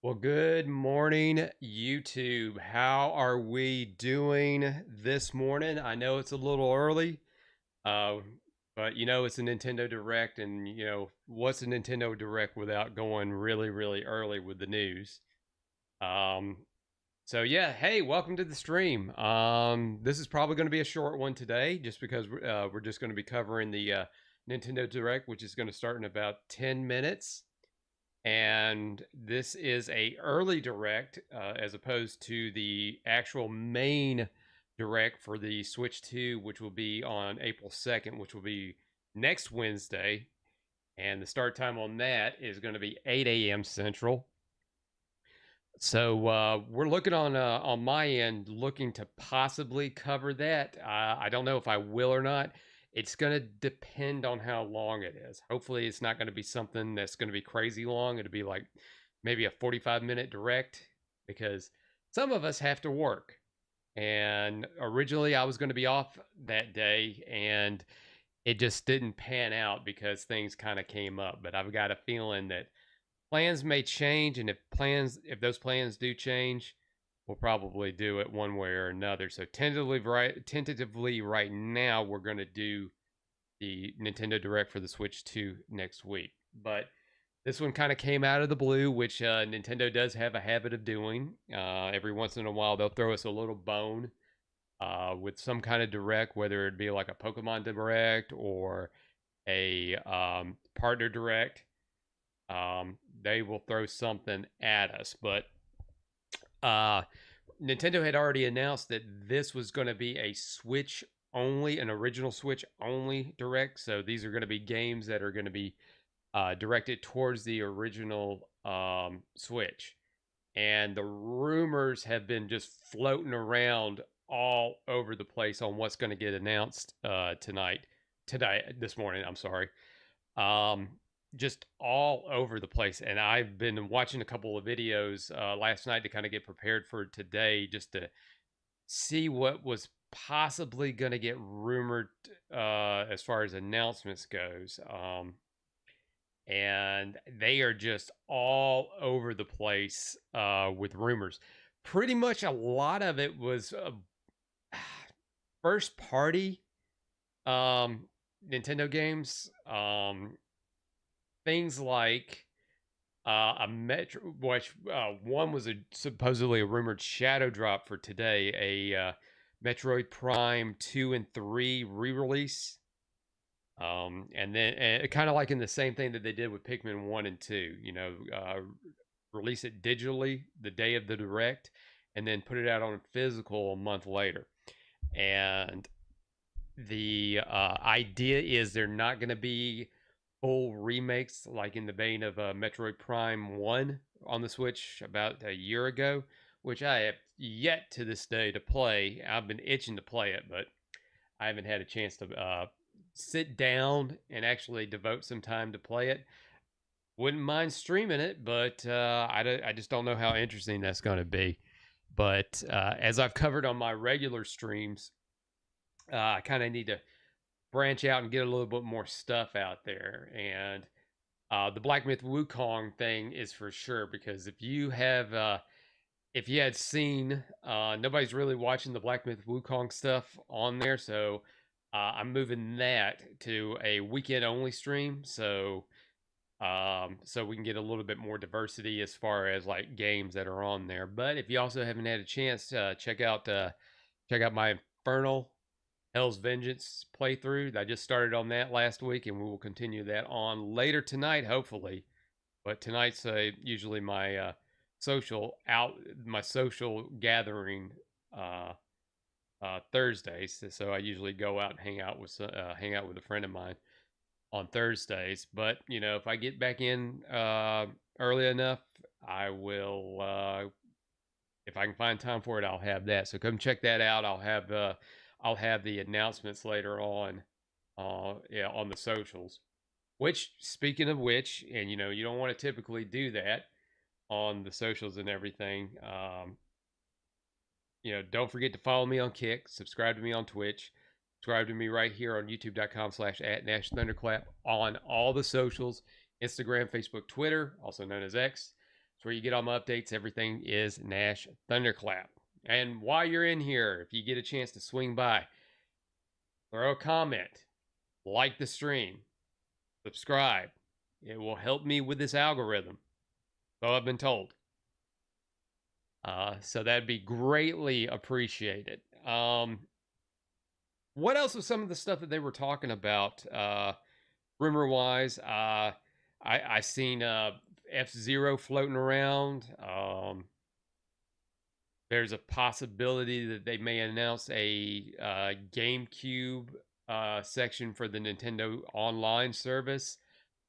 Well, good morning, YouTube. How are we doing this morning? I know it's a little early, uh, but it's a Nintendo Direct, and what's a Nintendo Direct without going really, really early with the news? Um, so yeah, hey, welcome to the stream. This is probably going to be a short one today, just because we're just going to be covering the Nintendo Direct, which is going to start in about 10 minutes. And this is a early direct as opposed to the actual main direct for the Switch 2, which will be on April 2nd, which will be next Wednesday. And the start time on that is going to be 8 a.m. Central. So we're looking on my end, looking to possibly cover that. I don't know if I will or not. It's going to depend on how long it is. Hopefully, it's not going to be something that's going to be crazy long. It'll be like maybe a 45-minute direct because some of us have to work. And originally, I was going to be off that day, and it just didn't pan out because things kind of came up. But I've got a feeling that plans may change, and if those plans do change, we'll probably do it one way or another. So tentatively right now, we're going to do the Nintendo Direct for the Switch 2 next week. But this one kind of came out of the blue, which Nintendo does have a habit of doing. Every once in a while, they'll throw us a little bone with some kind of direct, whether it be like a Pokemon Direct or a partner direct. They will throw something at us. But uh, Nintendo had already announced that this was going to be a Switch only, an original Switch only direct. So these are going to be games that are going to be directed towards the original Switch. And the rumors have been just floating around all over the place on what's going to get announced this morning. I'm sorry. Um, just all over the place. And I've been watching a couple of videos last night to kind of get prepared for today, just to see what was possibly going to get rumored as far as announcements goes. And they are just all over the place with rumors. Pretty much a lot of it was first party um, Nintendo games. Things like a Metro, which one was supposedly a rumored shadow drop for today, a Metroid Prime 2 and 3 re release. And then kind of like in the same thing that they did with Pikmin 1 and 2, release it digitally the day of the direct and then put it out on physical a month later. And the idea is they're not going to be full remakes like in the vein of Metroid Prime 1 on the Switch about a year ago, which I have yet to this day to play. I've been itching to play it, but I haven't had a chance to sit down and actually devote some time to play it. Wouldn't mind streaming it, but I just don't know how interesting that's going to be. But as I've covered on my regular streams, I kind of need to branch out and get a little bit more stuff out there. And the Black Myth Wukong thing is for sure, because if you had seen, nobody's really watching the Black Myth Wukong stuff on there, so I'm moving that to a weekend only stream, so we can get a little bit more diversity as far as like games that are on there. But if you also haven't had a chance to check out my Infernal Hell's Vengeance playthrough, I just started on that last week, and we will continue that on later tonight, hopefully. But tonight's usually my social gathering uh, Thursdays. So I usually go out and hang out with a friend of mine on Thursdays. But if I get back in early enough, I will. If I can find time for it, I'll have that. So come check that out. I'll have the announcements later on, yeah, on the socials. Which, speaking of which, and you don't want to typically do that on the socials and everything. Don't forget to follow me on Kick, subscribe to me on Twitch, subscribe to me right here on youtube.com/@NashThunderclap on all the socials, Instagram, Facebook, Twitter, also known as X. It's where you get all my updates. Everything is Nash Thunderclap. And while you're in here, if you get a chance to swing by, throw a comment, like the stream, subscribe. It will help me with this algorithm. So I've been told. So that'd be greatly appreciated. What else was some of the stuff that they were talking about? Rumor wise, I seen F-Zero floating around. There's a possibility that they may announce a GameCube section for the Nintendo Online service.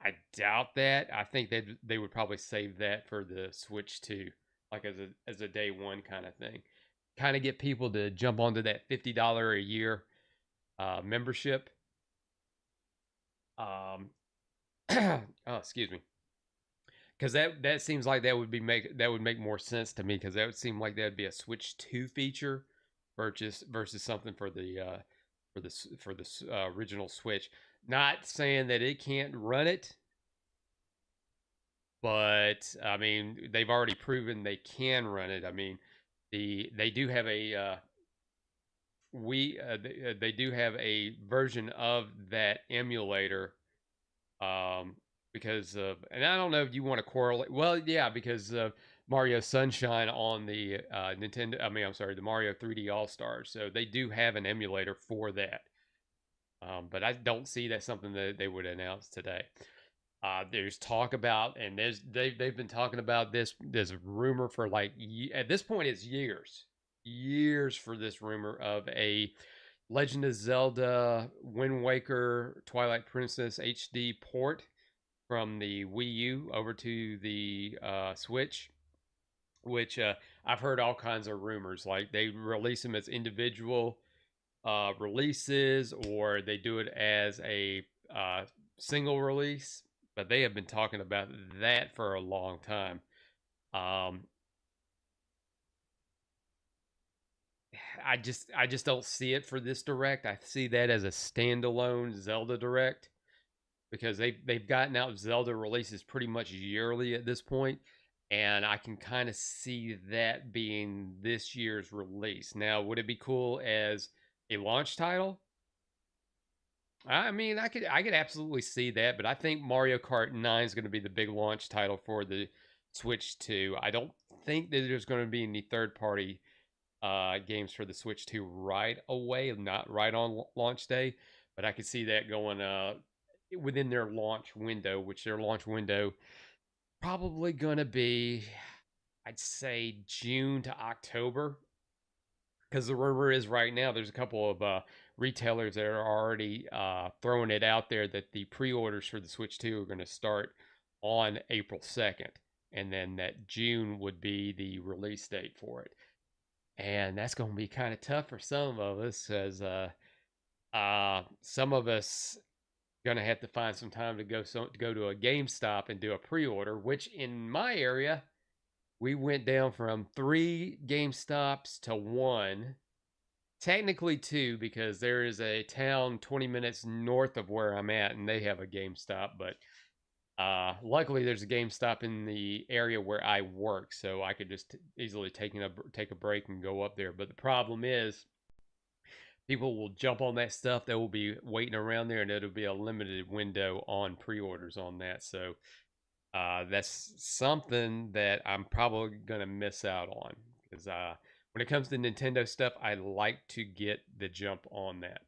I doubt that. I think they would probably save that for the Switch 2, like as a day one kind of thing. Kind of get people to jump onto that $50 a year membership. Oh, excuse me. Because that seems like that would make more sense to me, because that would seem like that would be a Switch 2 feature versus something for the original Switch. Not saying that it can't run it, but I mean they've already proven they can run it. I mean they do have a they do have a version of that emulator, because of, and I don't know if you want to correlate. Well, yeah, because of Mario Sunshine on the Nintendo. I mean, I'm sorry, the Mario 3D All Stars. So they do have an emulator for that. But I don't see that's something that they would announce today. There's talk about, and they've been talking about this. There's a rumor for like at this point it's years for this rumor of a Legend of Zelda Wind Waker Twilight Princess HD port from the Wii U over to the Switch, which I've heard all kinds of rumors. Like they release them as individual releases, or they do it as a single release. But they have been talking about that for a long time. I just don't see it for this direct. I see that as a standalone Zelda direct, because they've gotten out Zelda releases pretty much yearly at this point, and I can kind of see that being this year's release. Now, would it be cool as a launch title? I mean, I could absolutely see that, but I think Mario Kart 9 is going to be the big launch title for the Switch 2. I don't think that there's going to be any third party games for the Switch 2 right away, not right on launch day, but I could see that going within their launch window, which their launch window probably gonna be, I'd say, June to October. Because the rumor is right now there's a couple of retailers that are already throwing it out there that the pre-orders for the Switch 2 are going to start on April 2nd, and then that June would be the release date for it. And that's going to be kind of tough for some of us, because some of us gonna have to find some time to go to a GameStop and do a pre-order. Which in my area, we went down from 3 GameStops to 1, technically 2, because there is a town 20 minutes north of where I'm at, and they have a GameStop. But luckily, there's a GameStop in the area where I work, so I could just easily take a break and go up there. But the problem is, people will jump on that stuff. They will be waiting around there, and it'll be a limited window on pre-orders on that. So that's something that I'm probably gonna miss out on, because when it comes to Nintendo stuff, I like to get the jump on that,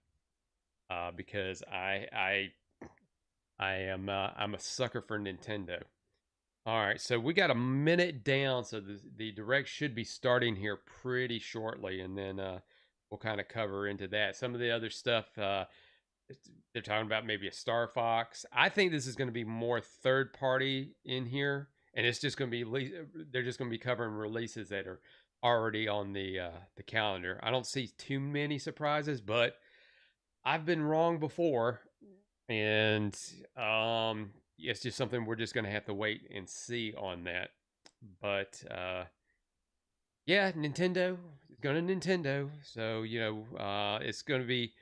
because I'm a sucker for Nintendo. All right, so we got a minute down, so the direct should be starting here pretty shortly, and then we'll kind of cover into that. Some of the other stuff, they're talking about maybe a Star Fox. I think this is going to be more third party in here, and it's just going to be they're just going to be covering releases that are already on the calendar. I don't see too many surprises, but I've been wrong before, and it's just something we're just going to have to wait and see on that. But yeah, Nintendo is going to Nintendo, so it's going to be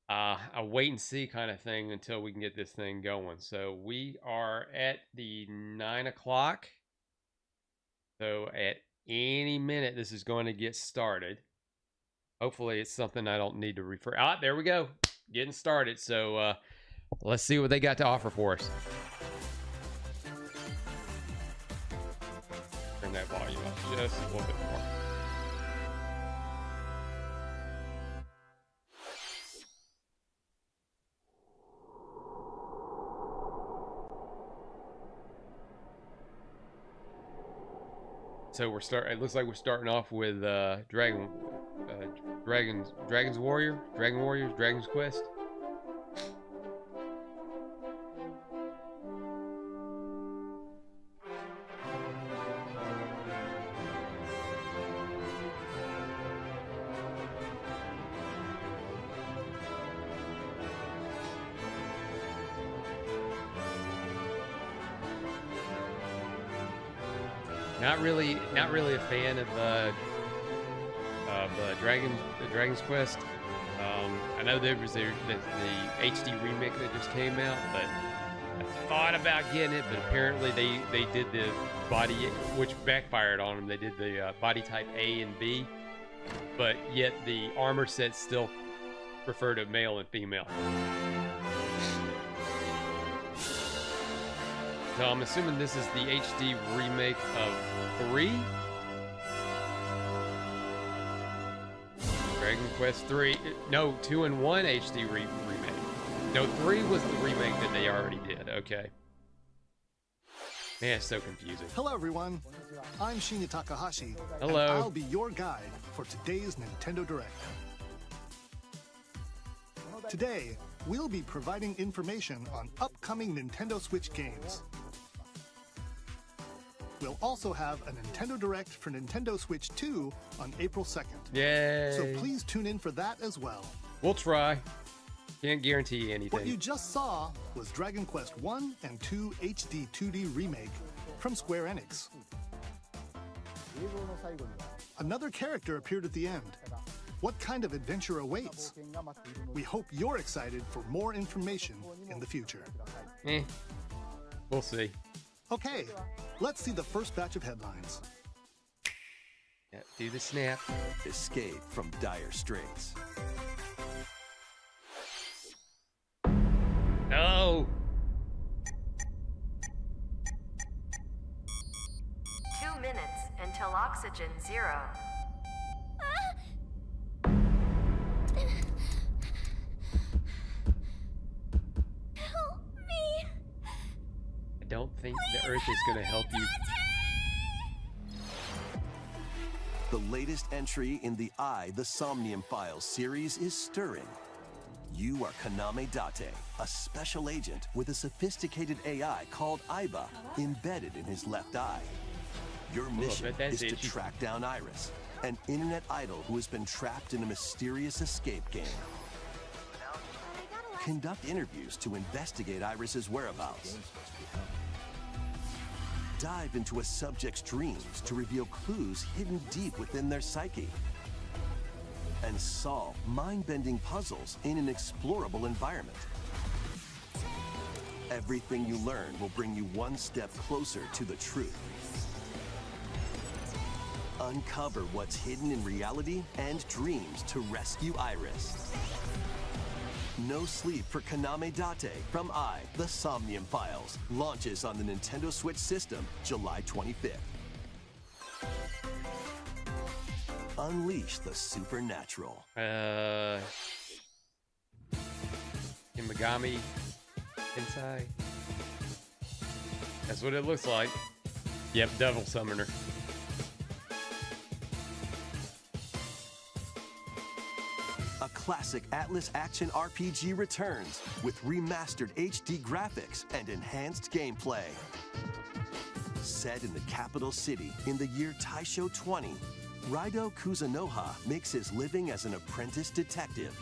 a wait and see kind of thing until we can get this thing going. So we are at the 9 o'clock. So at any minute, this is going to get started. Hopefully, it's something I don't need to refer. Ah, there we go. Getting started. So let's see what they got to offer for us. Turn that volume up just a little bit more. So it looks like we're starting off with Dragon's Warriors, Dragon's Quest. Not really a fan of Dragon's Quest. I know there was the HD remake that just came out, but I thought about getting it, but apparently they did the body, which backfired on them. They did the body type A and B, but yet the armor sets still refer to male and female. So I'm assuming this is the HD remake of 3. Dragon Quest 3. No, 2 and 1 HD remake. No, 3 was the remake that they already did. Okay. Man, it's so confusing. Hello, everyone. I'm Shinya Takahashi. Hello. And I'll be your guide for today's Nintendo Direct. Today, we'll be providing information on upcoming Nintendo Switch games. We'll also have a Nintendo Direct for Nintendo Switch 2 on April 2nd. Yay. So please tune in for that as well. We'll try. Can't guarantee anything. What you just saw was Dragon Quest 1 and 2 HD 2D remake from Square Enix. Another character appeared at the end. What kind of adventure awaits? We hope you're excited for more information in the future. We'll see. Okay, let's see the first batch of headlines. Yeah, do the snap. Escape from dire straits. No. 2 minutes until oxygen 0. Help me! I don't think the Earth is going to help you. The latest entry in the The Somnium Files series is stirring. You are Kaname Date, a special agent with a sophisticated AI called Aiba embedded in his left eye. Your mission is to track down Iris, an internet idol who has been trapped in a mysterious escape game. Conduct interviews to investigate Iris's whereabouts. Dive into a subject's dreams to reveal clues hidden deep within their psyche. And solve mind-bending puzzles in an explorable environment. Everything you learn will bring you one step closer to the truth. Uncover what's hidden in reality and dreams to rescue Iris. No Sleep for Kaname Date from The Somnium Files launches on the Nintendo Switch system July 25th. Unleash the supernatural. Imagami Inside. That's what it looks like. Yep, Devil Summoner. A classic Atlas action RPG returns with remastered HD graphics and enhanced gameplay. Set in the capital city in the year Taisho 20, Raido Kuzunoha makes his living as an apprentice detective.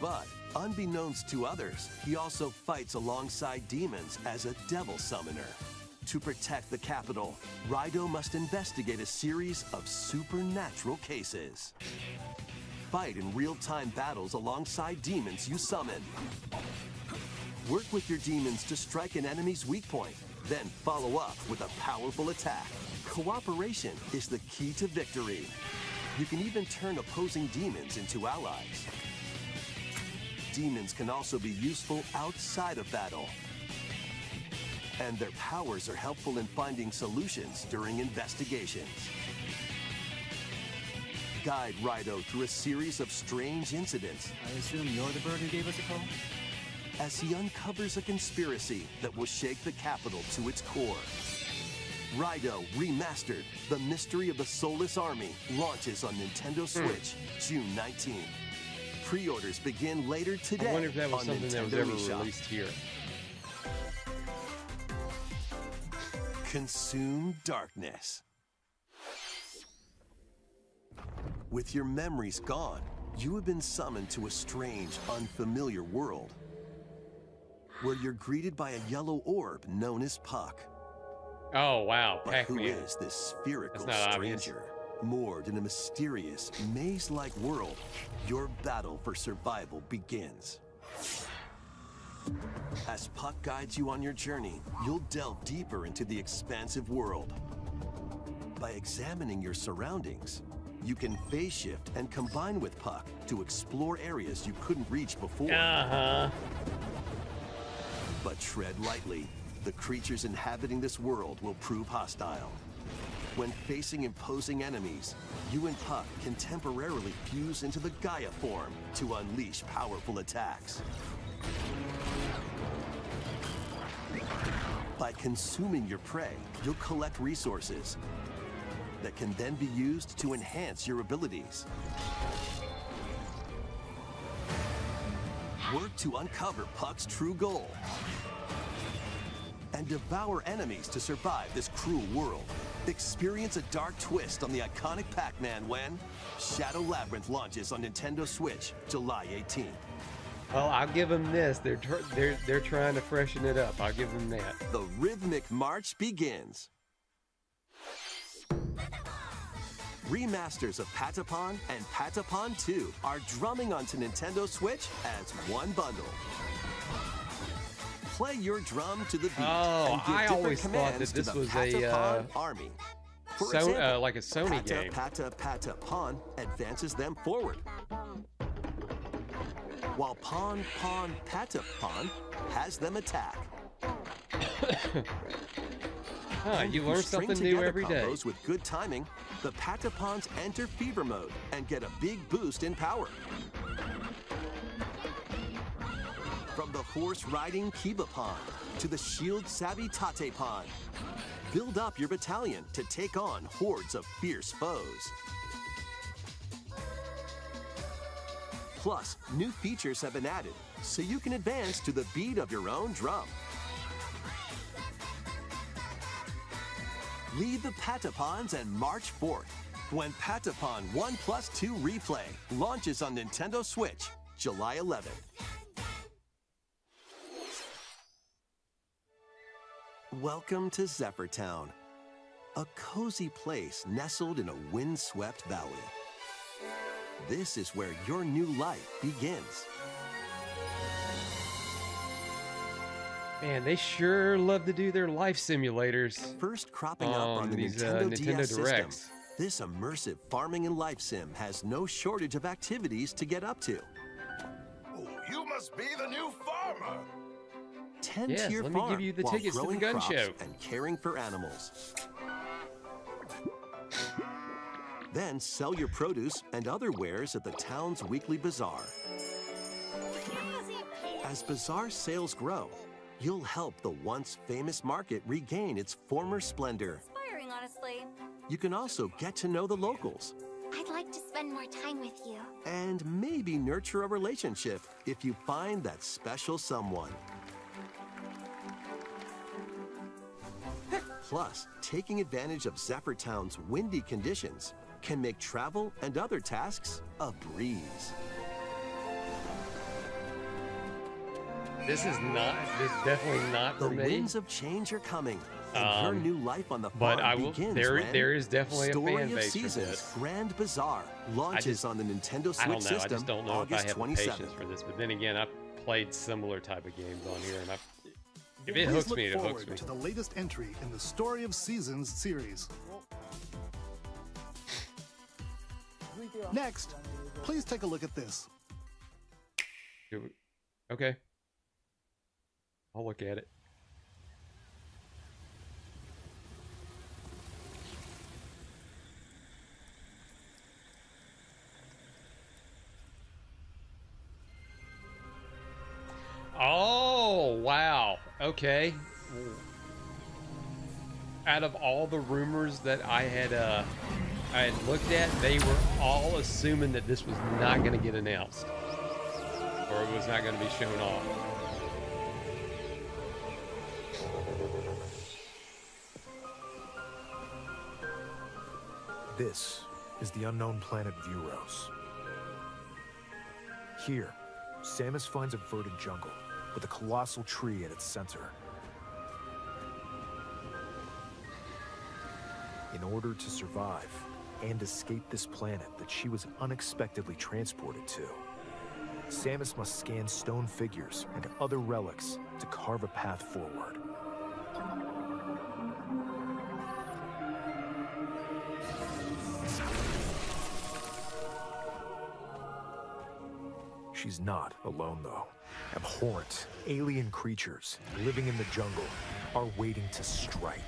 But unbeknownst to others, he also fights alongside demons as a devil summoner. To protect the capital, Raido must investigate a series of supernatural cases. Fight in real-time battles alongside demons you summon. Work with your demons to strike an enemy's weak point, then follow up with a powerful attack. Cooperation is the key to victory. You can even turn opposing demons into allies. Demons can also be useful outside of battle. And their powers are helpful in finding solutions during investigations. Guide Rido through a series of strange incidents. I assume you're the bird who gave us a call? As he uncovers a conspiracy that will shake the capital to its core. Rido Remastered, The Mystery of the Soulless Army, launches on Nintendo Switch June 19th. Pre-orders begin later today. I wonder if that was on something that was Nintendo ever eShop. released here. Consume darkness. With your memories gone, you have been summoned to a strange, unfamiliar world, where you're greeted by a yellow orb known as Puck. Oh, wow. But who Pac-Man. is this spherical That's not obvious. stranger? Moored in a mysterious, maze-like world, your battle for survival begins. As Puck guides you on your journey, you'll delve deeper into the expansive world. By examining your surroundings, you can phase shift and combine with Puck to explore areas you couldn't reach before. Uh-huh. But tread lightly. The creatures inhabiting this world will prove hostile. When facing imposing enemies, you and Puck can temporarily fuse into the Gaia form to unleash powerful attacks. By consuming your prey, you'll collect resources that can then be used to enhance your abilities. Work to uncover Puck's true goal and devour enemies to survive this cruel world. Experience a dark twist on the iconic Pac-Man when Shadow Labyrinth launches on Nintendo Switch July 18th. Well, I'll give them this. They're trying to freshen it up. I'll give them that. The rhythmic march begins. Remasters of Patapon and Patapon 2 are drumming onto Nintendo Switch as one bundle. Play your drum to the beat Oh, and give I different always thought commands that to this the was a, Patapon army. For So, example, like a Sony game. Patapon advances them forward, while Patapon has them attack. Huh, you learn Who string something new together every day. combos with good timing, the Patapons enter fever mode and get a big boost in power. From the horse-riding Kibapon to the shield-savvy Tatepon, build up your battalion to take on hordes of fierce foes. Plus, new features have been added, so you can advance to the beat of your own drum. Lead the Patapons and march forth when Patapon 1+2 Replay launches on Nintendo Switch July 11th. Welcome to Zephyr Town, a cozy place nestled in a windswept valley. This is where your new life begins. Man, they sure love to do their life simulators. First cropping up on the these Nintendo Nintendo DS Directs. system, this immersive farming and life sim has no shortage of activities to get up to. Oh, you must be the new farmer. Tend Yes, to your let me farm give you the while tickets to the growing gun crops show. and caring for animals. Then sell your produce and other wares at the town's weekly bazaar. As bazaar sales grow, you'll help the once famous market regain its former splendor. Inspiring, honestly. You can also get to know the locals I'd like to spend more time with you. and maybe nurture a relationship if you find that special someone. Plus, taking advantage of Zephyr Town's windy conditions can make travel and other tasks a breeze. This is definitely not The for me. winds of change are coming, and your new life on the farm But I will. begins when There is definitely a Story fan of base for Seasons this. Grand Bazaar launches just- on the Nintendo Switch I don't know. I system just don't know if I August have the 27th. patience for this. But then again, I played similar type of games on here, and if it Please hooks look me, it forward hooks me. to the latest entry in the Story of Seasons series. Next, please take a look at this. Okay. I'll look at it. Oh, wow. Okay. Out of all the rumors that I had looked at, they were all assuming that this was not going to get announced, or it was not going to be shown off. This is the unknown planet Vuros. Here, Samus finds a verdant jungle with a colossal tree at its center. In order to survive and escape this planet that she was unexpectedly transported to, Samus must scan stone figures and other relics to carve a path forward. She's not alone, though. Abhorrent, alien creatures living in the jungle are waiting to strike.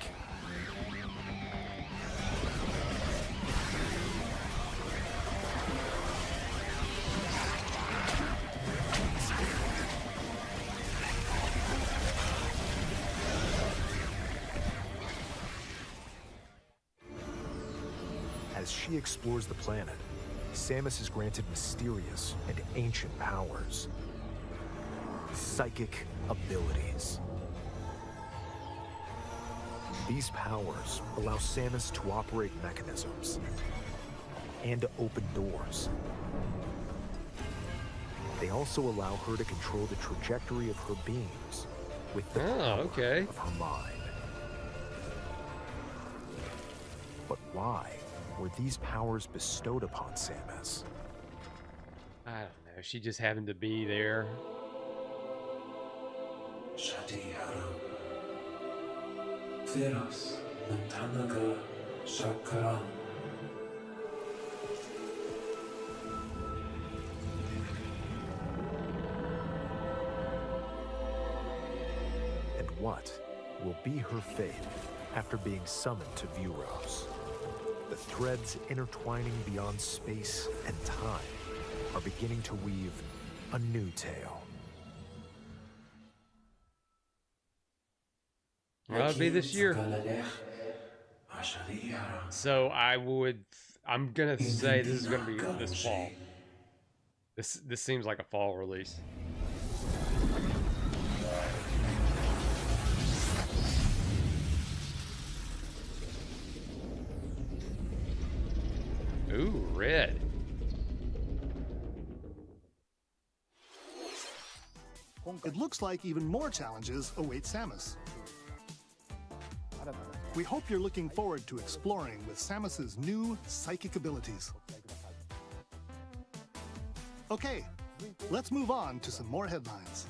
As she explores the planet, Samus is granted mysterious and ancient powers. Psychic abilities. These powers allow Samus to operate mechanisms and to open doors. They also allow her to control the trajectory of her beams with the power of her mind. But why were these powers bestowed upon Samus? I don't know. She just happened to be there. And what will be her fate after being summoned to Vuros? The threads intertwining beyond space and time are beginning to weave a new tale. Well, it'll be this year. So I'm gonna say this is gonna be this fall. This seems like a fall release. Ooh, red. It looks like even more challenges await Samus. We hope you're looking forward to exploring with Samus's new psychic abilities. Okay, let's move on to some more headlines.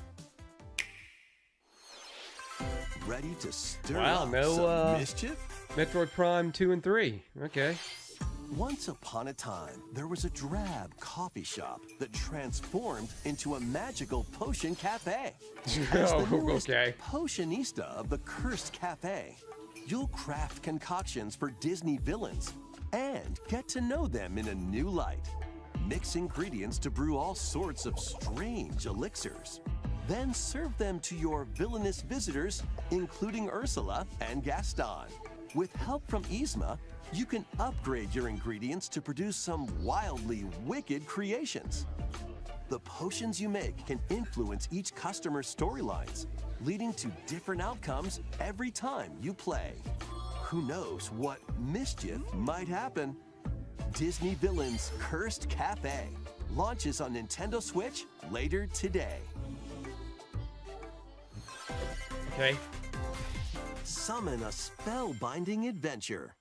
Ready to stir Wow, up no some mischief? Metroid Prime 2 and 3. Okay. Once upon a time, there was a drab coffee shop that transformed into a magical potion cafe. As the newest potionista of the Cursed Cafe, you'll craft concoctions for Disney villains and get to know them in a new light. Mix ingredients to brew all sorts of strange elixirs. Then serve them to your villainous visitors, including Ursula and Gaston. With help from Yzma, you can upgrade your ingredients to produce some wildly wicked creations. The potions you make can influence each customer's storylines, leading to different outcomes every time you play. Who knows what mischief might happen? Disney Villains Cursed Cafe launches on Nintendo Switch later today. Okay. Summon a spellbinding adventure.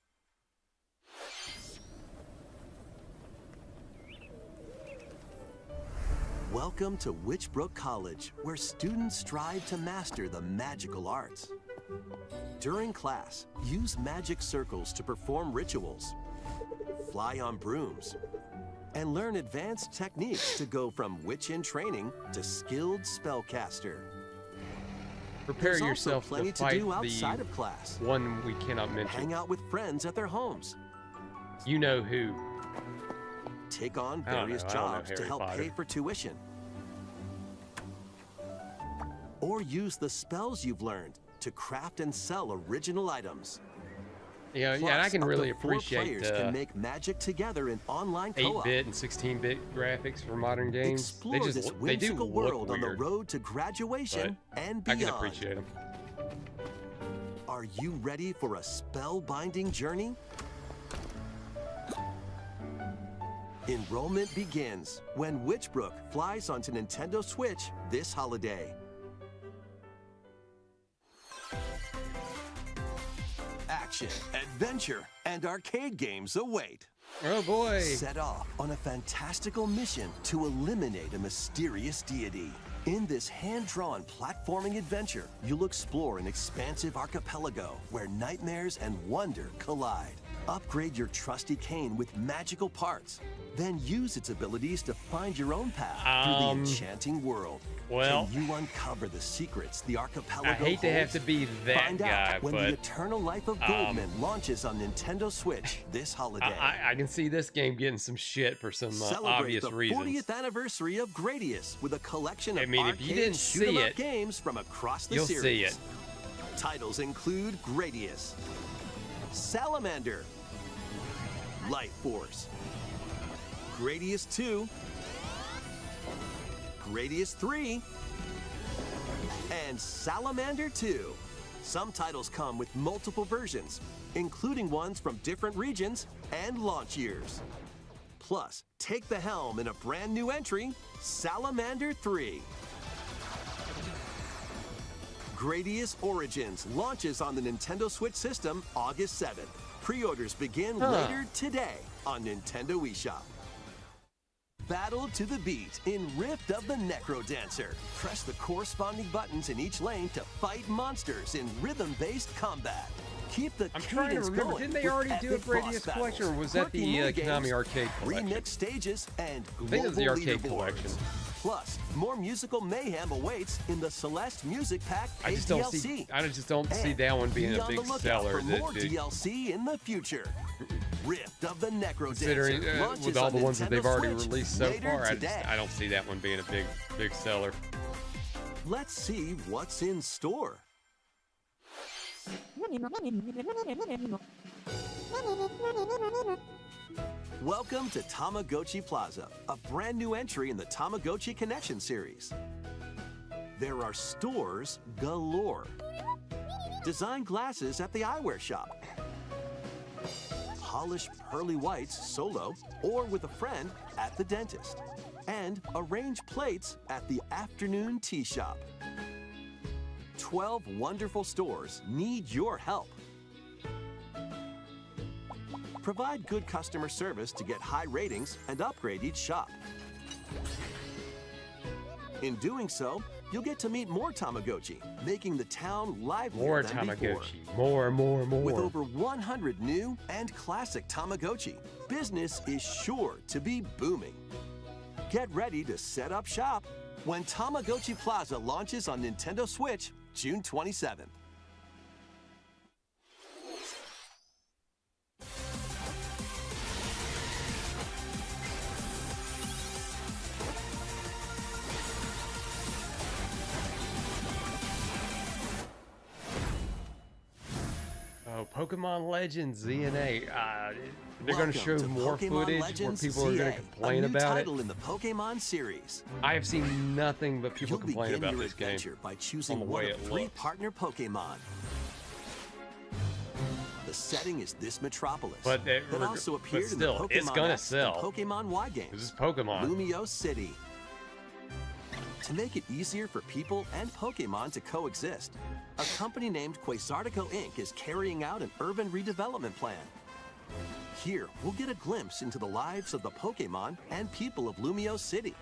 Welcome to Witchbrook College, where students strive to master the magical arts. During class, use magic circles to perform rituals, fly on brooms, and learn advanced techniques to go from witch in training to skilled spellcaster. Prepare There's yourself also plenty to fight do outside the of class. one we cannot mention. Hang out with friends at their homes. You know who. Take on I don't various know. I don't know jobs to Harry help Potter. pay for tuition. Or use the spells you've learned to craft and sell original items. Yeah, Plus, yeah, and I can up to really 4 appreciate players can make magic together in online co-op. 8-bit and 16-bit graphics for modern games. Explore They just this they do whimsical look world on the weird, road to graduation and I beyond. can appreciate them. Are you ready for a spellbinding journey? Enrollment begins when Witchbrook flies onto Nintendo Switch this holiday. Action, adventure, and arcade games await. Oh boy! Set off on a fantastical mission to eliminate a mysterious deity. In this hand-drawn platforming adventure, you'll explore an expansive archipelago where nightmares and wonder collide. Upgrade your trusty cane with magical parts. Then use its abilities to find your own path through the enchanting world. Well, Can you uncover the secrets the archipelago I hate to have holds? to be that Find guy, out when but The Eternal Life of Goldman launches on Nintendo Switch this holiday. I can see this game getting some shit for some Celebrate obvious the reasons. 40th anniversary of Gradius with a collection of I mean, if you arcade didn't see shoot-'em-up it, games from across the You'll series. see it. Titles include Gradius, Salamander, Light Force, Gradius 2, Gradius 3, and Salamander 2. Some titles come with multiple versions, including ones from different regions and launch years. Plus, take the helm in a brand new entry, Salamander 3. Gradius Origins launches on the Nintendo Switch system August 7th. Pre-orders begin later today on Nintendo eShop. Battle to the beat in Rift of the Necro Dancer. Press the corresponding buttons in each lane to fight monsters in rhythm-based combat. Keep the I'm trying to cadence remember, going didn't they with already do a epic boss Gradius battles, collection, or was that quirky the minigames, Konami Arcade collection? remix stages, and I think it was the global arcade leaderboards. collection. Plus, more musical mayhem awaits in the Celeste Music Pack I just DLC. don't see that one being Be a on the big lookout seller. for That, more that- DLC in the future. Rift of the Necro considering Dancer launches with all on the ones that they've Nintendo already Switch released so later far, today. I don't see that one being a big seller. Let's see what's in store. Welcome to Tamagotchi Plaza, a brand new entry in the Tamagotchi Connection series. There are stores galore. Design glasses at the eyewear shop. Polish pearly whites solo or with a friend at the dentist. And arrange plates at the afternoon tea shop. 12 wonderful stores need your help. Provide good customer service to get high ratings and upgrade each shop. In doing so, you'll get to meet more Tamagotchi, making the town livelier More than before. Tamagotchi. More. With over 100 new and classic Tamagotchi, business is sure to be booming. Get ready to set up shop when Tamagotchi Plaza launches on Nintendo Switch June 27th. Oh, Pokemon Legends ZNA. They're going to Welcome show more Pokemon footage Legends where people are going ZA, to complain a new about it. title in the Pokemon series. I have seen nothing but people You'll complain begin about your this game. adventure by on choosing the one way of it 3 looks. partner Pokemon. The setting is this metropolis. But that but also appeared still, in the it's Pokemon gonna X sell. and Pokemon Y games. This is Pokemon. Lumio City. To make it easier for people and Pokemon to coexist, a company named Quasartico Inc. is carrying out an urban redevelopment plan. Here, we'll get a glimpse into the lives of the Pokemon and people of Lumio City.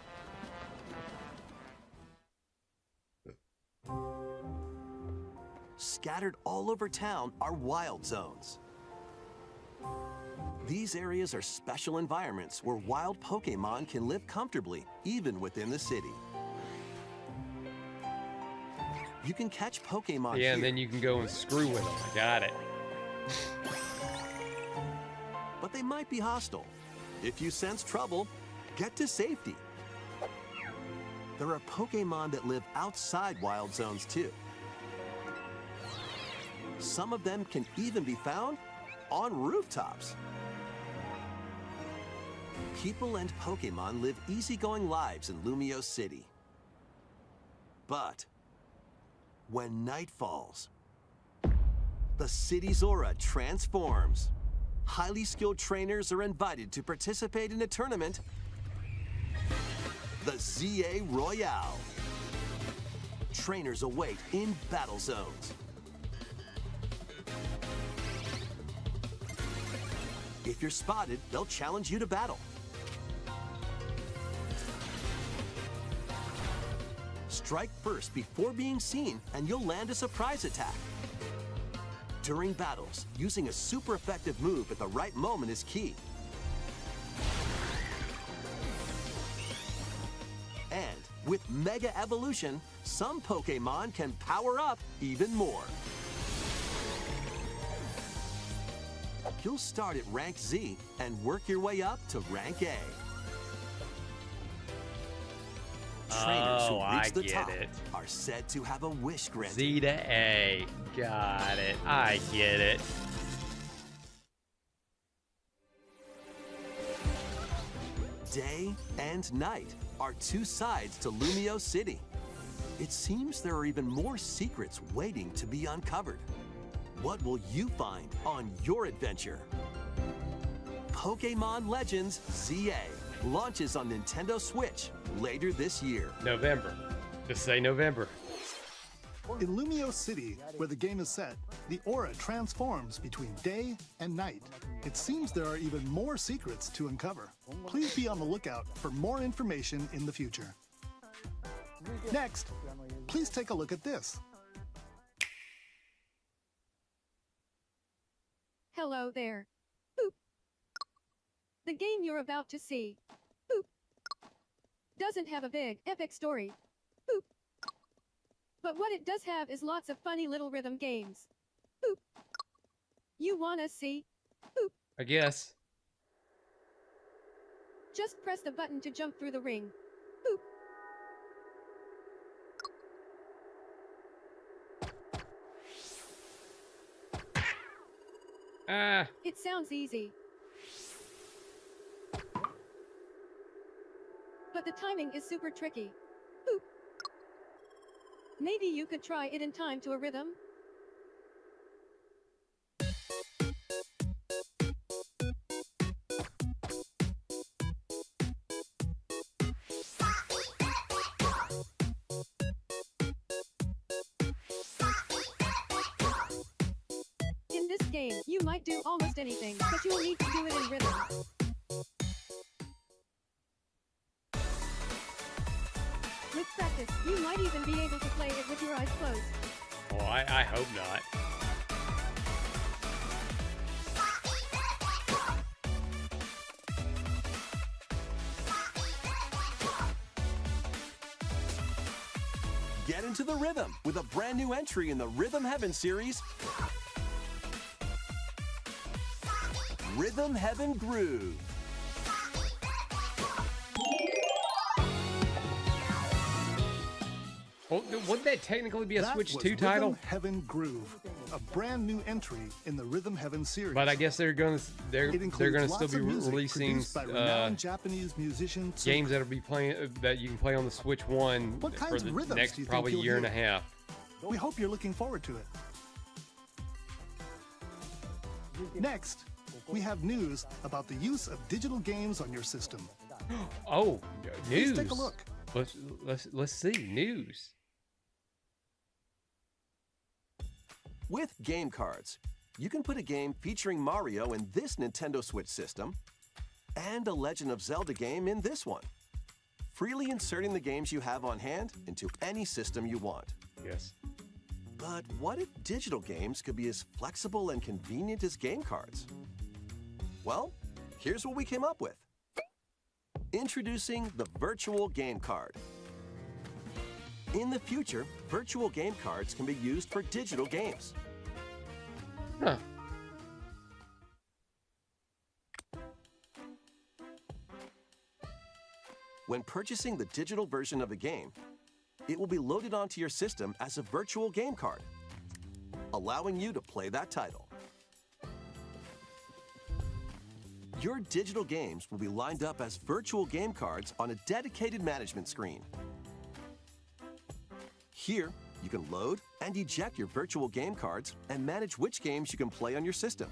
scattered all over town are wild zones. These areas are special environments where wild Pokémon can live comfortably, even within the city. You can catch Pokémon Yeah, here. and then you can go and screw with them. I got it. But they might be hostile. If you sense trouble, get to safety. There are Pokémon that live outside wild zones too. Some of them can even be found on rooftops. People and Pokémon live easygoing lives in Lumio City. But when night falls, the city's aura transforms. Highly skilled trainers are invited to participate in a tournament, the ZA Royale. Trainers await in battle zones. If you're spotted, they'll challenge you to battle. Strike first before being seen, and you'll land a surprise attack. During battles, using a super effective move at the right moment is key. And with Mega Evolution, some Pokémon can power up even more. You'll start at rank Z and work your way up to rank A. Trainers who Oh, reach I the get top it. are said to have a wish granted. Z to A. Got it. I get it. Day and night are two sides to Lumio City. It seems there are even more secrets waiting to be uncovered. What will you find on your adventure? Pokémon Legends ZA launches on Nintendo Switch later this year. November. Just say November. In Lumio City, where the game is set, the aura transforms between day and night. It seems there are even more secrets to uncover. Please be on the lookout for more information in the future. Next, please take a look at this. Hello there. Boop. The game you're about to see, boop, doesn't have a big, epic story. Boop. But what it does have is lots of funny little rhythm games. Boop. You wanna see? Boop. I guess. Just press the button to jump through the ring. Boop. Ah. It sounds easy. But the timing is super tricky. Boop. Maybe you could try it in time to a rhythm? In this game, you might do almost anything, but you'll need to do it in rhythm. With practice, you might even be able to play it with your eyes closed. Oh, I hope not. Get into the rhythm with a brand new entry in the Rhythm Heaven series, Rhythm Heaven Groove. Well, wouldn't that technically be a That Switch was 2 title? Rhythm Heaven Groove, a brand new entry in the Rhythm Heaven series. But I guess they're gonna It they're includes gonna lots still be of music releasing produced by renowned Japanese musician Tsuka. games that'll be playing that you can play on the Switch 1 What for kinds the of rhythms do next you think probably you'll year and a hear? half. We hope you're looking forward to it. Next, we have news about the use of digital games on your system. Oh, Please news. take a look. Let's see news. With game cards, you can put a game featuring Mario in this Nintendo Switch system and a Legend of Zelda game in this one, freely inserting the games you have on hand into any system you want. Yes. But what if digital games could be as flexible and convenient as game cards? Well, here's what we came up with. Introducing the Virtual Game Card. In the future, virtual game cards can be used for digital games. Huh. When purchasing the digital version of a game, it will be loaded onto your system as a virtual game card, allowing you to play that title. Your digital games will be lined up as virtual game cards on a dedicated management screen. Here, you can load and eject your virtual game cards and manage which games you can play on your system.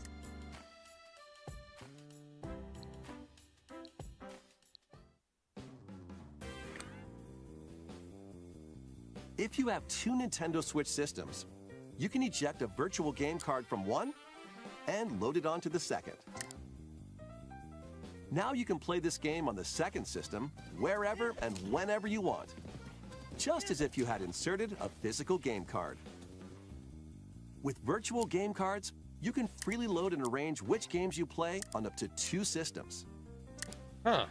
If you have two Nintendo Switch systems, you can eject a virtual game card from one and load it onto the second. Now you can play this game on the second system wherever and whenever you want, just as if you had inserted a physical game card. With virtual game cards, you can freely load and arrange which games you play on up to two systems. Huh.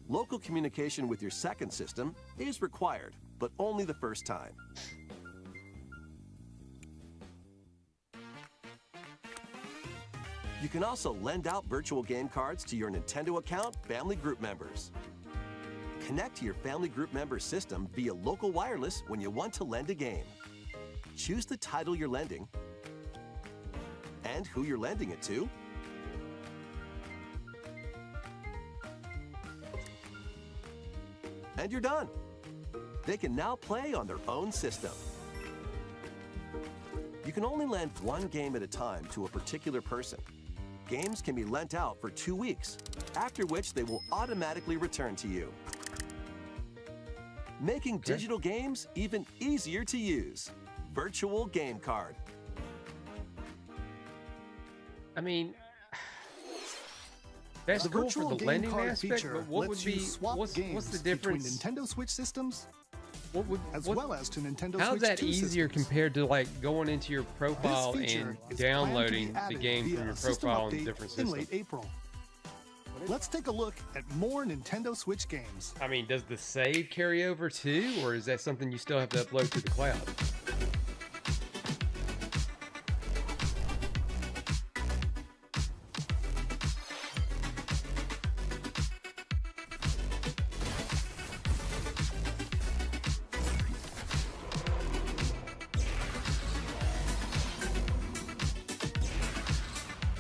Local communication with your second system is required, but only the first time. You can also lend out virtual game cards to your Nintendo account family group members. Connect to your family group member system via local wireless when you want to lend a game. Choose the title you're lending and who you're lending it to. And you're done. They can now play on their own system. You can only lend one game at a time to a particular person. Games can be lent out for 2 weeks, after which they will automatically return to you. Making digital games even easier to use. Virtual Game Card. I mean, that's The cool virtual for the game lending card aspect, feature but what lets would you be swap what's games the between difference? Nintendo Switch systems What well as to Nintendo How's Switch that 2 easier systems. compared to like going into your profile This feature and is planned to downloading be the added game via from your a system profile on update different in systems? late April. Let's take a look at more Nintendo Switch games. I mean, does the save carry over too, or is that something you still have to upload to the cloud?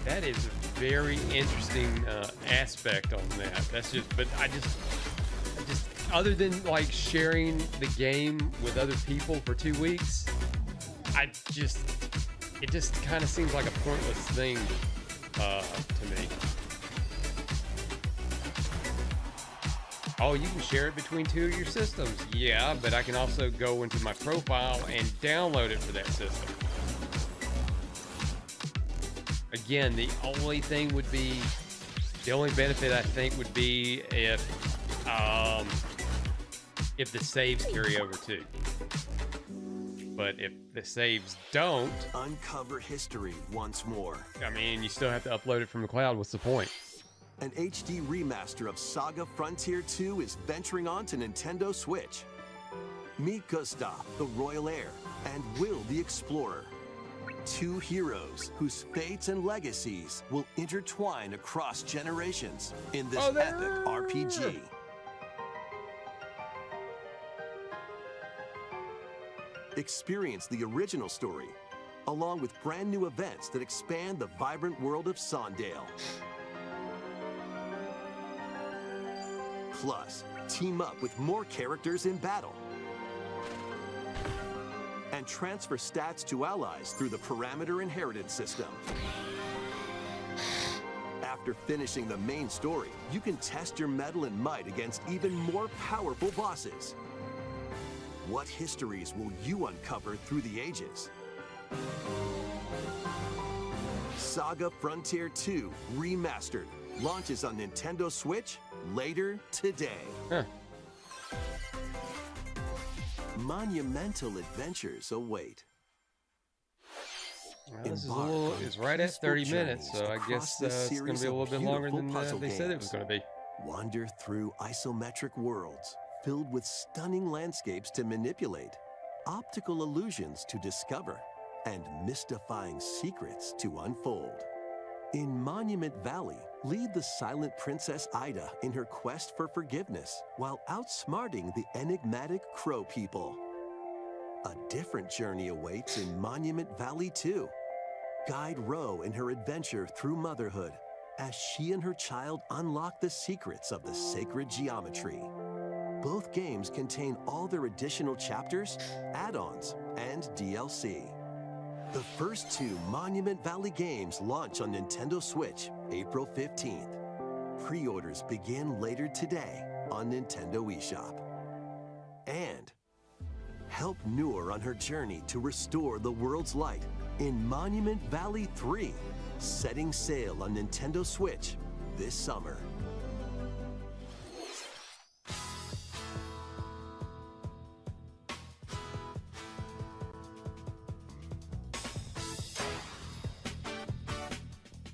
That is a very interesting aspect on that. That's just, but I just, other than like sharing the game with other people for 2 weeks, it just kind of seems like a pointless thing to me. Oh, you can share it between two of your systems. Yeah, but I can also go into my profile and download it for that system. Again, the only benefit I think would be if the saves carry over too. But if the saves don't, Uncover history once more. I mean, you still have to upload it from the cloud. What's the point? An HD remaster of Saga Frontier 2 is venturing on to Nintendo Switch. Meet Gustav, the Royal Heir, and Will, the Explorer. Two heroes whose fates and legacies will intertwine across generations in this epic RPG. Experience the original story, along with brand new events that expand the vibrant world of Sondale. Plus, team up with more characters in battle. And transfer stats to allies through the Parameter Inheritance system. After finishing the main story, you can test your mettle and might against even more powerful bosses. What histories will you uncover through the ages? Saga Frontier 2 Remastered launches on Nintendo Switch later today. Huh. Monumental adventures await. Well, this is a little, it's right at 30 minutes, so I guess it's going to be a little bit longer than they said it was going to be. Wander through isometric worlds filled with stunning landscapes to manipulate, optical illusions to discover, and mystifying secrets to unfold. In Monument Valley, lead the silent Princess Ida in her quest for forgiveness while outsmarting the enigmatic Crow people. A different journey awaits in Monument Valley 2. Guide Ro in her adventure through motherhood as she and her child unlock the secrets of the sacred geometry. Both games contain all their additional chapters, add-ons, and DLC. The first two Monument Valley games launch on Nintendo Switch April 15th. Pre-orders begin later today on Nintendo eShop. And help Noor on her journey to restore the world's light in Monument Valley 3, setting sail on Nintendo Switch this summer.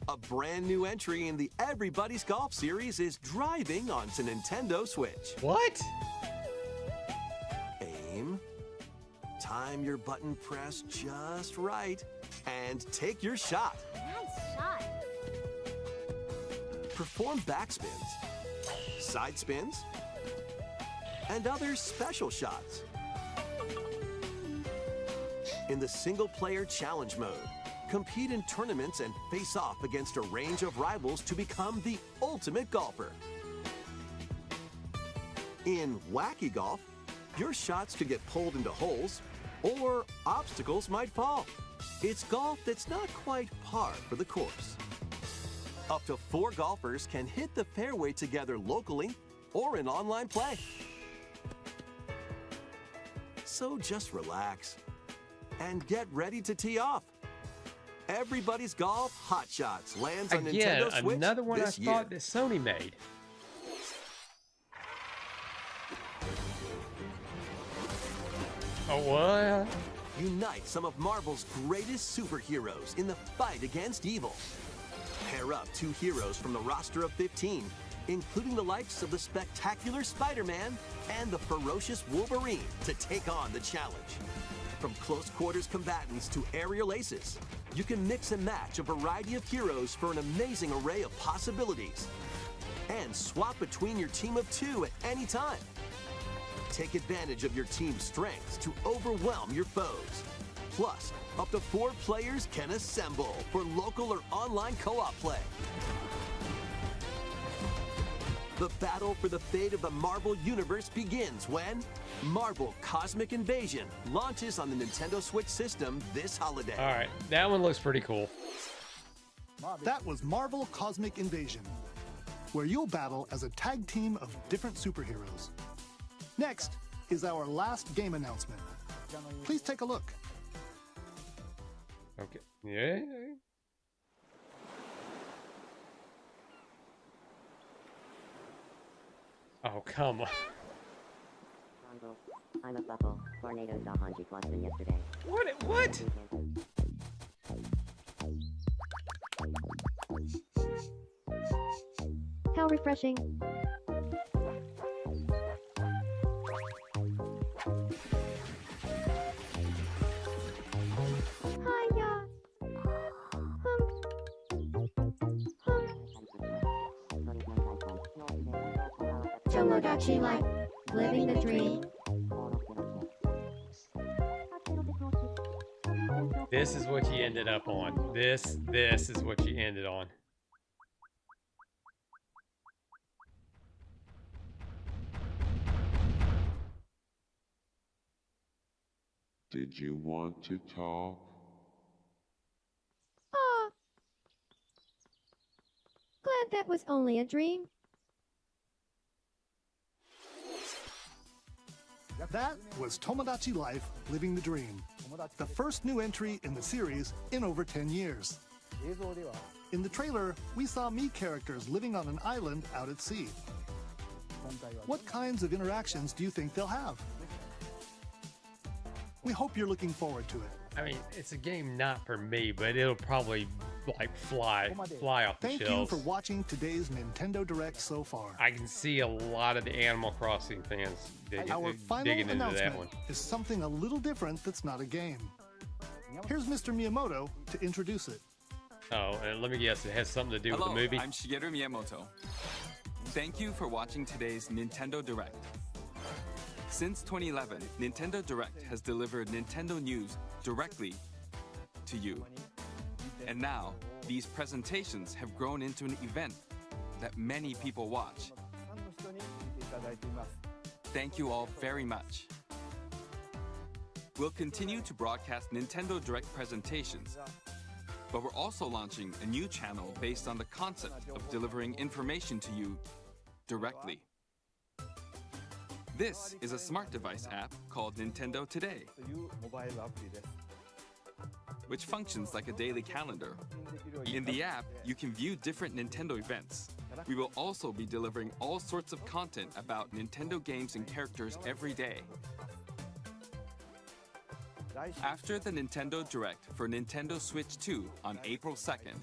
A brand new entry in the Everybody's Golf series is driving onto Nintendo Switch. What? Aim, time your button press just right, and take your shot. Nice shot. Perform backspins, side spins, and other special shots. In the single-player challenge mode, compete in tournaments and face off against a range of rivals to become the ultimate golfer. In Wacky Golf, your shots could get pulled into holes, or obstacles might fall. It's golf that's not quite par for the course. Up to 4 golfers can hit the fairway together locally or in online play. So just relax and get ready to tee off. Everybody's Golf Hot Shots lands on Again, Nintendo Switch another one I this year. thought that Sony made. Oh, what? Unite some of Marvel's greatest superheroes in the fight against evil. Pair up 2 heroes from the roster of 15, including the likes of the spectacular Spider-Man and the ferocious Wolverine, to take on the challenge. From close quarters combatants to aerial aces, you can mix and match a variety of heroes for an amazing array of possibilities. And swap between your team of 2 at any time. Take advantage of your team's strengths to overwhelm your foes. Plus, up to 4 players can assemble for local or online co-op play. The battle for the fate of the Marvel Universe begins when Marvel Cosmic Invasion launches on the Nintendo Switch system this holiday. All right, that one looks pretty cool. That was Marvel Cosmic Invasion, where you'll battle as a tag team of different superheroes. Next is our last game announcement. Please take a look. Okay. Yeah. Oh, come on. I'm a buckle. Tornado saw Hanji Boston yesterday. What? How refreshing. Hiya. Tomodachi Life. Living the dream. This is what you ended up on. This is what you ended on. Did you want to talk? Aw. Glad that was only a dream. That was Tomodachi Life Living the Dream, the first new entry in the series in over 10 years. In the trailer, we saw Mii characters living on an island out at sea. What kinds of interactions do you think they'll have? We hope you're looking forward to it. I mean, it's a game not for me, but it'll probably like fly off the Thank you shelves. for watching today's Nintendo Direct so far. I can see a lot of the Animal Crossing fans Our final digging into that announcement one. is something a little different that's not a game. Here's Mr. Miyamoto to introduce it. Oh, and let me guess, it has something to do Hello, with the movie? I'm Shigeru Miyamoto. Thank you for watching today's Nintendo Direct. Since 2011, Nintendo Direct has delivered Nintendo news directly to you. And now, these presentations have grown into an event that many people watch. Thank you all very much. We'll continue to broadcast Nintendo Direct presentations, but we're also launching a new channel based on the concept of delivering information to you directly. This is a smart device app called Nintendo Today, which functions like a daily calendar. In the app, you can view different Nintendo events. We will also be delivering all sorts of content about Nintendo games and characters every day. After the Nintendo Direct for Nintendo Switch 2 on April 2nd,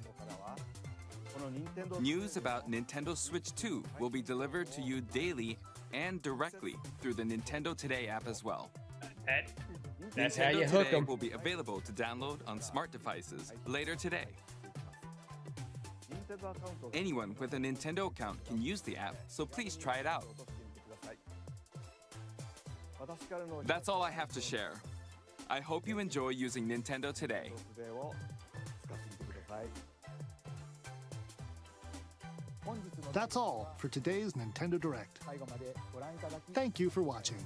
news about Nintendo Switch 2 will be delivered to you daily and directly through the Nintendo Today app as well. That's Nintendo how you hook Today 'em. will be available to download on smart devices later today. Anyone with a Nintendo account can use the app, so please try it out. That's all I have to share. I hope you enjoy using Nintendo Today. That's all for today's Nintendo Direct. Thank you for watching.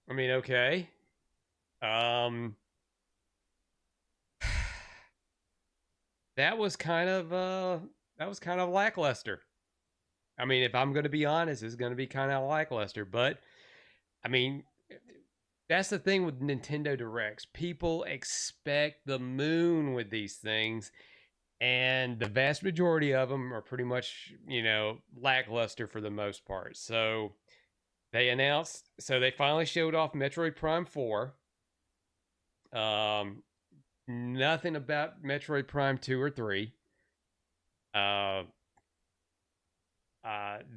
I mean, okay. That was kind of lackluster. I mean, if I'm going to be honest, it's going to be kind of lackluster, but I mean, that's the thing with Nintendo Directs. People expect the moon with these things, and the vast majority of them are pretty much, lackluster for the most part. So they finally showed off Metroid Prime 4. Nothing about Metroid Prime 2 or 3.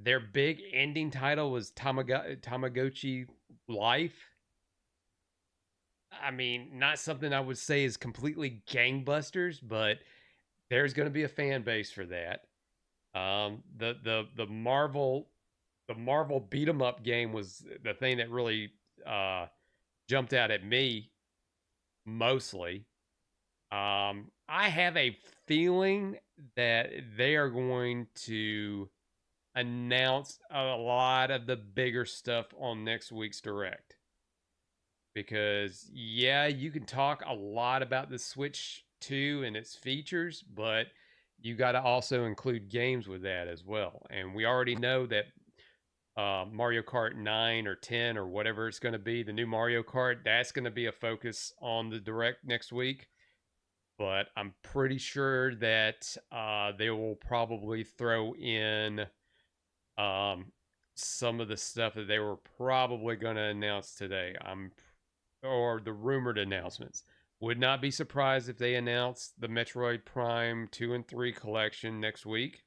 Their big ending title was Tamagotchi Life. I mean, not something I would say is completely gangbusters, but there's going to be a fan base for that. The Marvel beat 'em up game was the thing that really jumped out at me mostly. I have a feeling that they are going to announce a lot of the bigger stuff on next week's Direct. Because, yeah, you can talk a lot about the Switch 2 and its features, but you got to also include games with that as well. And we already know that Mario Kart 9 or 10 or whatever it's going to be, the new Mario Kart, that's going to be a focus on the Direct next week. But I'm pretty sure that they will probably throw in some of the stuff that they were probably going to announce today. Or the rumored announcements. Would not be surprised if they announced the Metroid Prime 2 and 3 collection next week.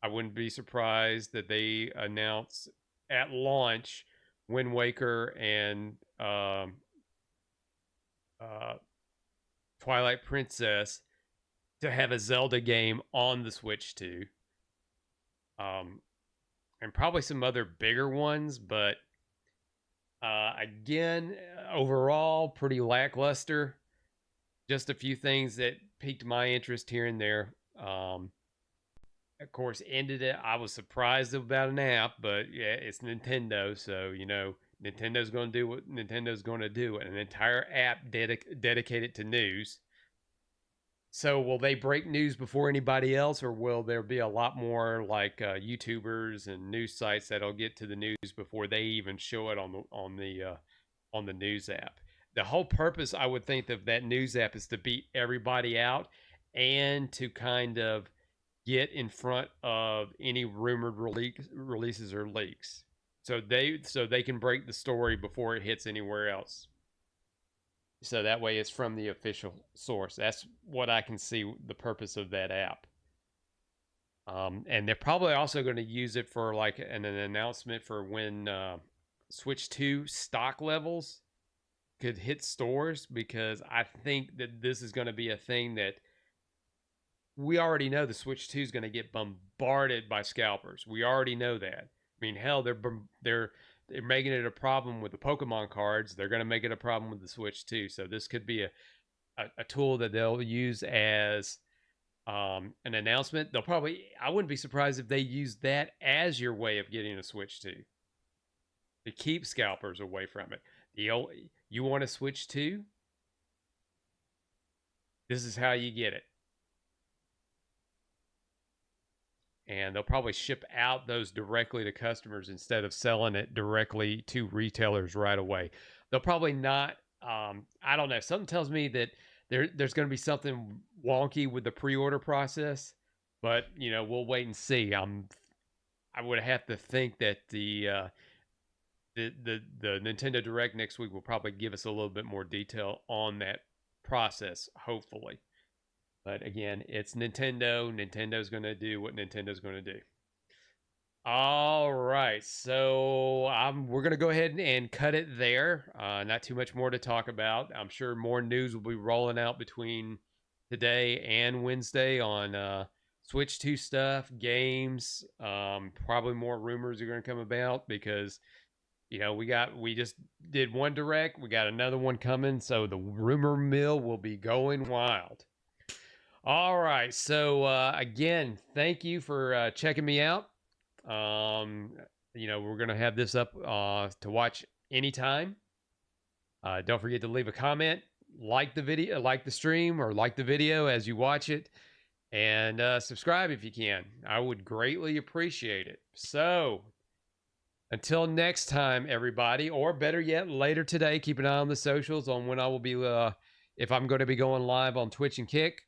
I wouldn't be surprised that they announce at launch Wind Waker and Twilight Princess to have a Zelda game on the Switch 2. And probably some other bigger ones, but again, overall, pretty lackluster. Just a few things that piqued my interest here and there. Of course, ended it. I was surprised about an app, but yeah, it's Nintendo, so Nintendo's going to do what Nintendo's going to do. An entire app dedicated to news. So will they break news before anybody else, or will there be a lot more like YouTubers and news sites that'll get to the news before they even show it on the news app? The whole purpose, I would think, of that news app is to beat everybody out and to kind of get in front of any rumored releases or leaks. So they can break the story before it hits anywhere else. So that way it's from the official source. That's what I can see the purpose of that app. And they're probably also going to use it for like an announcement for when Switch 2 stock levels could hit stores, because I think that this is going to be a thing that we already know the Switch 2 is going to get bombarded by scalpers. We already know that. I mean, hell, they're making it a problem with the Pokemon cards. They're going to make it a problem with the Switch 2. So this could be a tool that they'll use as an announcement. They'll probably, I wouldn't be surprised if they use that as your way of getting a Switch 2 to keep scalpers away from it. You want a Switch 2? This is how you get it. And they'll probably ship out those directly to customers instead of selling it directly to retailers right away. They'll probably not, I don't know. Something tells me that there's going to be something wonky with the pre-order process, but you know, we'll wait and see. I would have to think that the Nintendo Direct next week will probably give us a little bit more detail on that process, hopefully. But again, it's Nintendo. Nintendo's going to do what Nintendo's going to do. All right, so we're going to go ahead and cut it there. Not too much more to talk about. I'm sure more news will be rolling out between today and Wednesday on Switch 2 stuff, games. Probably more rumors are going to come about because, you know, we just did one Direct. We got another one coming, so the rumor mill will be going wild. All right, so again, thank you for checking me out. You know, we're gonna have this up to watch anytime. Don't forget to leave a comment, like the video, like the stream, or like the video as you watch it, and subscribe if you can. I would greatly appreciate it. So until next time, everybody, or better yet, later today, keep an eye on the socials on when I will be if I'm going to be going live on Twitch and Kick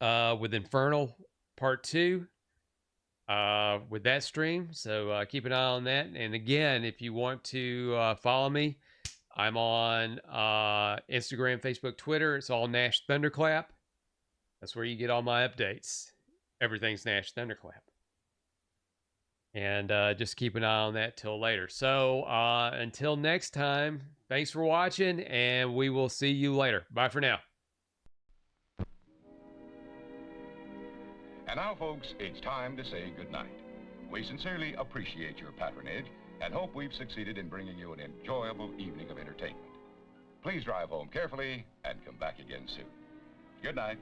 with Infernal Part 2 with that stream. So keep an eye on that. And again, if you want to follow me, I'm on Instagram, Facebook, Twitter. It's all Nash Thunderclap. That's where you get all my updates. Everything's Nash Thunderclap. And just keep an eye on that till later. So until next time, thanks for watching, and we will see you later. Bye for now. And now, folks, it's time to say goodnight. We sincerely appreciate your patronage and hope we've succeeded in bringing you an enjoyable evening of entertainment. Please drive home carefully and come back again soon. Good night.